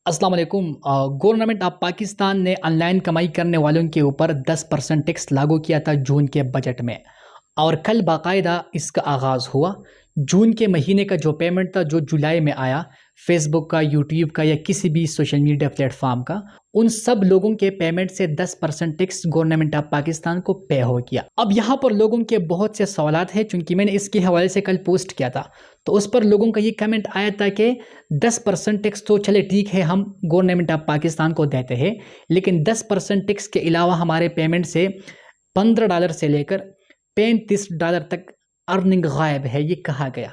अस्सलाम वालेकुम। Government of Pakistan ने ऑनलाइन कमाई करने वालों के ऊपर 10% टैक्स लागू किया था जून के बजट में, और कल बाकायदा इसका आगाज़ हुआ। जून के महीने का जो पेमेंट था जो जुलाई में आया, फेसबुक का, यूट्यूब का या किसी भी सोशल मीडिया प्लेटफॉर्म का, उन सब लोगों के पेमेंट से 10% टैक्स गवर्नमेंट ऑफ पाकिस्तान को पे हो गया। अब यहाँ पर लोगों के बहुत से सवालात हैं, चूंकि मैंने इसके हवाले से कल पोस्ट किया था, तो उस पर लोगों का ये कमेंट आया था कि 10% टैक्स तो चले ठीक है, हम गवर्नमेंट ऑफ पाकिस्तान को देते हैं, लेकिन 10% टैक्स के अलावा हमारे पेमेंट से $15 से लेकर $35 तक अर्निंग गायब है, ये कहा गया।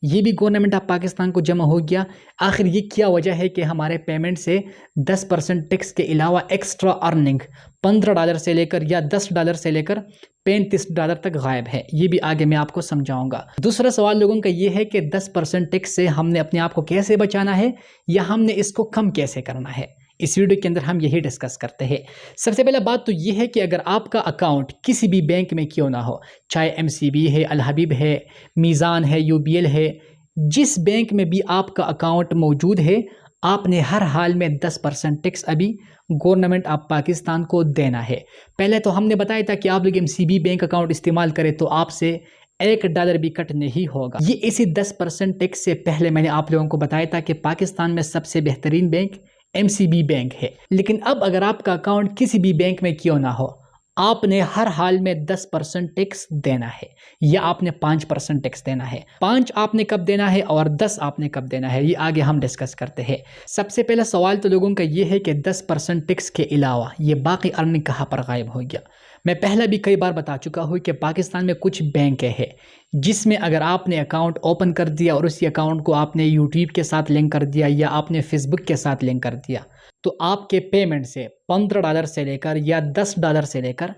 ये भी गवर्नमेंट ऑफ पाकिस्तान को जमा हो गया। आखिर ये क्या वजह है कि हमारे पेमेंट से 10% टैक्स के अलावा एक्स्ट्रा अर्निंग $15 से लेकर या $10 से लेकर $35 तक गायब है? ये भी आगे मैं आपको समझाऊंगा। दूसरा सवाल लोगों का ये है कि 10% टैक्स से हमने अपने आप को कैसे बचाना है या हमने इसको कम कैसे करना है। इस वीडियो के अंदर हम यही डिस्कस करते हैं। सबसे पहला बात तो ये है कि अगर आपका अकाउंट किसी भी बैंक में क्यों ना हो, चाहे MCB है, अल हबीब है, मीज़ान है, UBL है, जिस बैंक में भी आपका अकाउंट मौजूद है, आपने हर हाल में 10% टैक्स अभी गवर्नमेंट ऑफ पाकिस्तान को देना है। पहले तो हमने बताया था कि आप लोग MCB बैंक अकाउंट इस्तेमाल करें तो आपसे $1 भी कट नहीं होगा। ये इसी 10% टैक्स से पहले मैंने आप लोगों को बताया था कि पाकिस्तान में सबसे बेहतरीन बैंक MCB बैंक है। लेकिन अब अगर आपका अकाउंट किसी भी बैंक में क्यों ना हो, आपने हर हाल में 10% टैक्स देना है, या आपने 5% टैक्स देना है। 5 आपने कब देना है और 10 आपने कब देना है, ये आगे हम डिस्कस करते हैं। सबसे पहला सवाल तो लोगों का ये है कि 10% टैक्स के अलावा ये बाकी अर्निंग कहाँ पर गायब हो गया। मैं पहले भी कई बार बता चुका हूँ कि पाकिस्तान में कुछ बैंक है जिसमें अगर आपने अकाउंट ओपन कर दिया और उसी अकाउंट को आपने यूट्यूब के साथ लिंक कर दिया या आपने फेसबुक के साथ लिंक कर दिया, तो आपके पेमेंट से $15 से लेकर या $10 से लेकर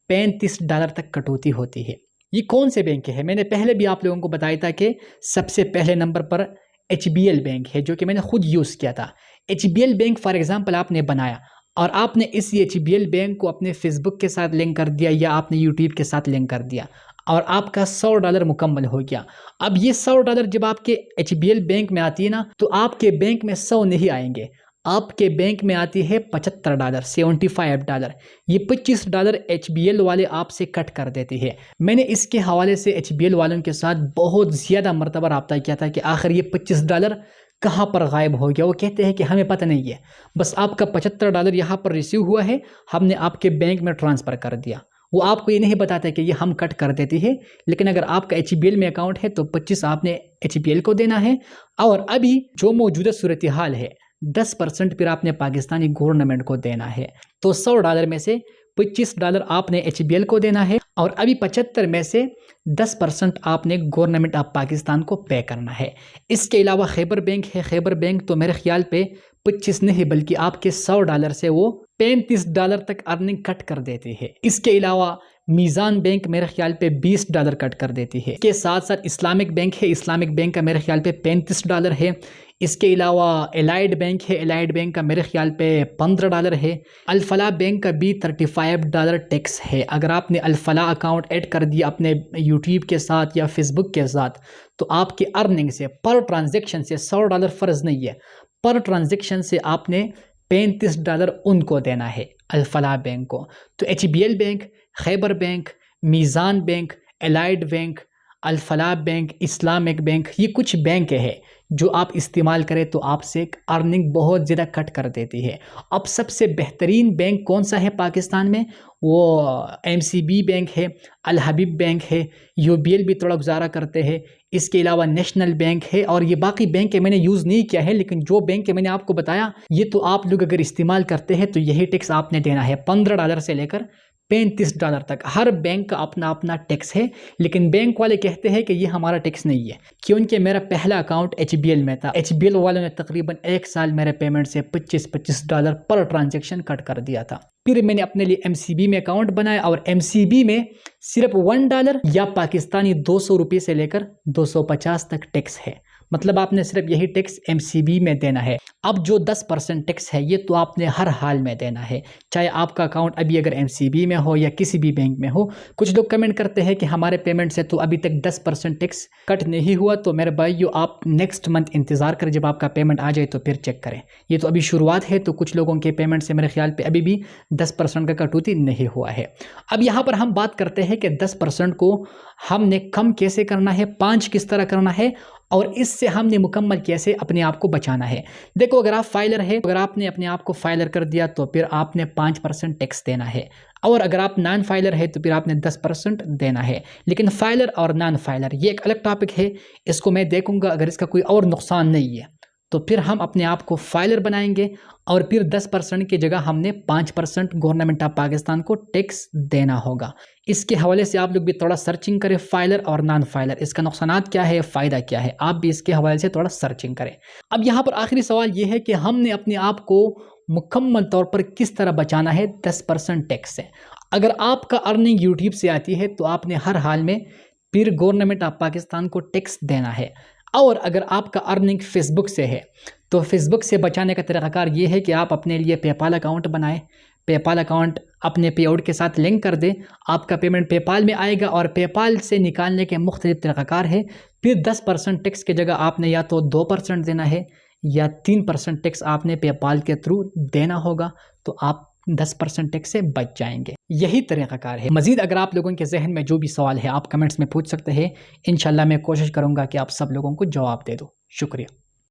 $35 तक कटौती होती है। ये कौन से बैंक है? मैंने पहले भी आप लोगों को बताया था कि सबसे पहले नंबर पर HBL बैंक है, जो कि मैंने खुद यूज़ किया था। HBL बैंक फॉर एग्जांपल आपने बनाया और आपने इस HBL बैंक को अपने फेसबुक के साथ लिंक कर दिया या आपने यूट्यूब के साथ लिंक कर दिया और आपका $100 मुकम्मल हो गया। अब ये $100 जब आपके HBL बैंक में आती है ना, तो आपके बैंक में 100 नहीं आएंगे, आपके बैंक में आती है $75, $75। ये $25 HBL वाले आपसे कट कर देते हैं। मैंने इसके हवाले से HBL वालों के साथ बहुत ज़्यादा मरतबा रब्ता किया था कि आखिर ये $25 कहाँ पर गायब हो गया। वो कहते हैं कि हमें पता नहीं है, बस आपका $75 यहाँ पर रिसीव हुआ है, हमने आपके बैंक में ट्रांसफ़र कर दिया। वो आपको ये नहीं बताता कि ये हम कट कर देती है, लेकिन अगर आपका HBL में अकाउंट है तो 25 आपने HBL को देना है। और अभी जो मौजूदा सूरत हाल है, 10% फिर आपने पाकिस्तानी गवर्नमेंट को देना है। तो $100 में से $25 आपने HBL को देना है और अभी 75 में से 10% आपने गवर्नमेंट ऑफ पाकिस्तान को पे करना है। इसके अलावा खैबर बैंक है। खैबर बैंक तो मेरे ख्याल पे 25 नहीं बल्कि आपके $100 से वो $35 तक अर्निंग कट कर देती है। इसके अलावा मीज़ान बैंक मेरे ख्याल पे $20 कट कर देती है। इसके साथ साथ इस्लामिक बैंक है, इस्लामिक बैंक का मेरे ख्याल पे $35 है। इसके अलावा एलाइड बैंक है, एलाइड बैंक का मेरे ख्याल पे $15 है। अल-फलाह बैंक का भी $35 टैक्स है। अगर आपने अल-फलाह अकाउंट ऐड कर दिया अपने यूट्यूब के साथ या फेसबुक के साथ, तो आपके अर्निंग से पर ट्रांजेक्शन से $100 फ़र्ज नहीं है, पर ट्रांजेक्शन से आपने $35 उनको देना है, अल-फलाह बैंक को। तो HBL bank, Khyber bank, Meezan bank, allied bank, Alfalah bank, Islamic bank, ये कुछ बैंक है जो आप इस्तेमाल करें तो आपसे अर्निंग बहुत ज़्यादा कट कर देती है। अब सबसे बेहतरीन बैंक कौन सा है पाकिस्तान में? वो MCB बैंक है, अल हबीब बैंक है, UBL भी थोड़ा गुजारा करते हैं। इसके अलावा नेशनल बैंक है और ये बाकी बैंक है मैंने यूज़ नहीं किया है, लेकिन जो बैंक है मैंने आपको बताया, ये तो आप लोग अगर इस्तेमाल करते हैं तो यही टैक्स आपने देना है, $15 से लेकर $35 तक। हर बैंक का अपना अपना टैक्स है, लेकिन बैंक वाले कहते हैं कि ये हमारा टैक्स नहीं है, क्योंकि मेरा पहला अकाउंट HBL में था। HBL वालों ने तकरीबन 1 साल मेरे पेमेंट से $25 पर ट्रांजेक्शन कट कर दिया था। फिर मैंने अपने लिए MCB में अकाउंट बनाया और MCB में सिर्फ $1 या पाकिस्तानी 200 रुपये से लेकर 250 तक टैक्स है। मतलब आपने सिर्फ यही टैक्स MCB में देना है। अब जो 10% टैक्स है ये तो आपने हर हाल में देना है, चाहे आपका अकाउंट अभी अगर MCB में हो या किसी भी बैंक में हो। कुछ लोग कमेंट करते हैं कि हमारे पेमेंट से तो अभी तक 10% टैक्स कट नहीं हुआ। तो मेरे भाइयों, आप नेक्स्ट मंथ इंतज़ार करें, जब आपका पेमेंट आ जाए तो फिर चेक करें। ये तो अभी शुरुआत है, तो कुछ लोगों के पेमेंट से मेरे ख्याल पे अभी भी 10% का कटौती नहीं हुआ है। अब यहाँ पर हम बात करते हैं कि 10% को हमने कम कैसे करना है, 5 किस तरह करना है, और इससे हमने मुकम्मल कैसे अपने आप को बचाना है। देखो, अगर आप फाइलर है, अगर आपने अपने आप को फाइलर कर दिया तो फिर आपने 5% टैक्स देना है, और अगर आप नॉन फाइलर है तो फिर आपने 10% देना है। लेकिन फाइलर और नॉन फाइलर ये एक अलग टॉपिक है, इसको मैं देखूंगा। अगर इसका कोई और नुकसान नहीं है तो फिर हम अपने आप को फाइलर बनाएंगे, और फिर 10% की जगह हमने 5% गवर्नमेंट ऑफ पाकिस्तान को टैक्स देना होगा। इसके हवाले से आप लोग भी थोड़ा सर्चिंग करें, फाइलर और नॉन फाइलर, इसका नुकसानात क्या है, फ़ायदा क्या है, आप भी इसके हवाले से थोड़ा सर्चिंग करें। अब यहाँ पर आखिरी सवाल ये है कि हमने अपने आप को मुकम्मल तौर पर किस तरह बचाना है 10% टैक्स से। अगर आपका अर्निंग यूट्यूब से आती है तो आपने हर हाल में फिर गवर्नमेंट ऑफ पाकिस्तान को टैक्स देना है, और अगर आपका अर्निंग फेसबुक से है तो फेसबुक से बचाने का तरीक़ाकार ये है कि आप अपने लिए पेपाल अकाउंट बनाएं, पेपाल अकाउंट अपने पेआउट के साथ लिंक कर दें, आपका पेमेंट पेपाल में आएगा, और पेपाल से निकालने के मुख्तलिफ तरीक़ाकार है। फिर 10% टैक्स की जगह आपने या तो 2% देना है या 3% टैक्स आपने पेपाल के थ्रू देना होगा, तो आप 10% टैक्स से बच जाएंगे। यही तरीक़ाकार है। मज़ीद अगर आप लोगों के जहन में जो भी सवाल है आप कमेंट्स में पूछ सकते हैं। इंशाल्लाह मैं कोशिश करूँगा कि आप सब लोगों को जवाब दे दूँ। शुक्रिया।